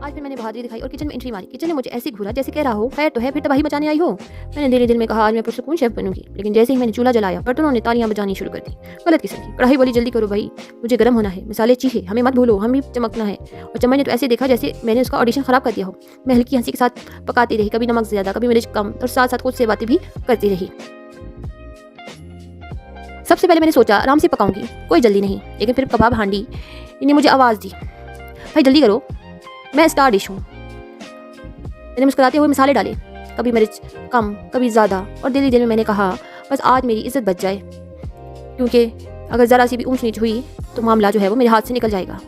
आज फिर मैंने बहादुरी दिखाई और किचन में एंट्री मारी। किचन ने मुझे ऐसे घूरा जैसे कह रहा हो, खैर तो है, फिर तबाही मचाने आई हो। मैंने दिल में कहा आज मैं पुरसुकून शेफ बनूंगी, लेकिन जैसे ही मैंने चूल्हा जलाया बर्तनों ने तालियां बजानी शुरू कर दी। गलत किस्म की कढ़ाई बोली, जल्दी करो भाई, मुझे गर्म होना है, मसाले चीखे, हमें मत भूलो, हम भी चमकना है। और चम्मच ने तो ऐसे देखा जैसे मैंने उसका ऑडिशन खराब कर दिया हो। मैं हल्की हंसी के साथ पकाती रही, कभी नमक ज्यादा, कभी मिर्च कम, और साथ साथ खुद से बातें भी करती रही। सबसे पहले मैंने सोचा आराम से पकाऊंगी, कोई जल्दी नहीं, लेकिन फिर कबाब हांडी ने मुझे आवाज़ दी, भाई जल्दी करो, मैं स्टार डिश हूँ। मैंने मुस्कुराते हुए मसाले डाले, कभी मिर्च कम, कभी ज़्यादा, और दिल ही दिल में मैंने कहा बस आज मेरी इज्जत बच जाए, क्योंकि अगर ज़रा सी भी ऊंच नीच हुई तो मामला जो है वो मेरे हाथ से निकल जाएगा।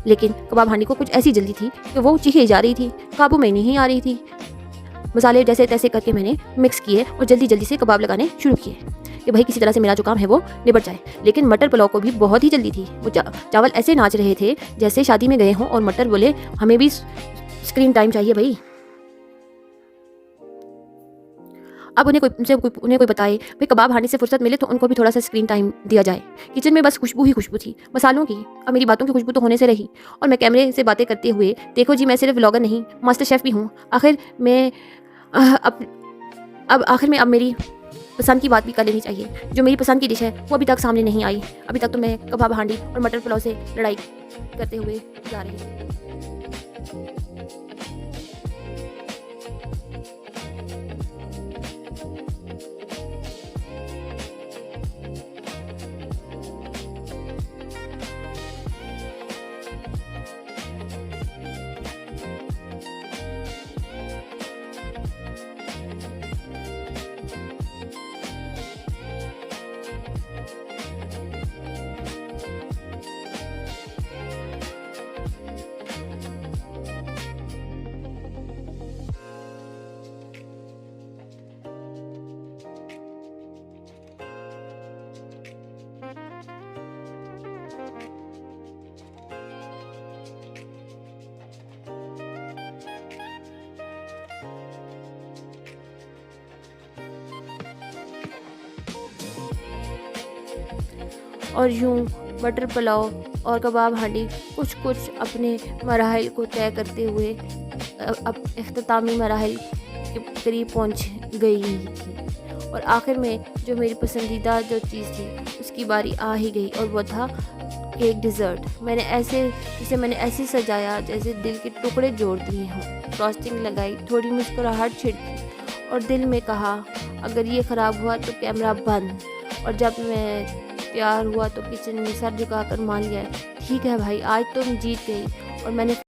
लेकिन कबाब हांडी को कुछ ऐसी जल्दी थी कि वो चीखे जा रही थी, काबू में नहीं आ रही थी। मसाले जैसे तैसे करके मैंने मिक्स किए और जल्दी जल्दी से कबाब लगाने शुरू किए कि भाई किसी तरह से मेरा जो काम है वो निबट जाए। लेकिन मटर पुलाव को भी बहुत ही जल्दी थी। वो चावल ऐसे नाच रहे थे जैसे शादी में गए हों, और मटर बोले हमें भी स्क्रीन टाइम चाहिए भाई। अब उन्हें कोई बताए भाई कबाब हांडी से फुर्सत मिले तो उनको भी थोड़ा सा स्क्रीन टाइम दिया जाए। किचन में बस खुशबू ही खुशबू थी मसालों की। अब मेरी बातों की खुशबू तो होने से रही, और मैं कैमरे से बातें करते हुए, देखो जी मैं सिर्फ व्लॉगर नहीं मास्टर शेफ भी हूँ। आखिर में अब मेरी पसंद की बात भी कर लेनी चाहिए। जो मेरी पसंद की डिश है वो अभी तक सामने नहीं आई। अभी तक तो मैं कबाब हांडी और मटर पुलाव से लड़ाई करते हुए जा रही हूँ। और यूं मटर पुलाव और कबाब हांडी कुछ कुछ अपने मराहिल को तय करते हुए अब इख्तितामी मराहिल के करीब पहुंच गई थी। और आखिर में जो मेरी पसंदीदा जो चीज़ थी उसकी बारी आ ही गई, और वो था केक डिज़र्ट। मैंने ऐसे सजाया जैसे दिल के टुकड़े जोड़ दिए हों, फ्रॉस्टिंग लगाई, थोड़ी मुस्कुराहट छिड़की, और दिल में कहा अगर ये ख़राब हुआ तो कैमरा बंद। और जब मैं तैयार हुआ तो किचन में सर झुकाकर मान लिया, ठीक है भाई आज तुम जीत गई। और मैंने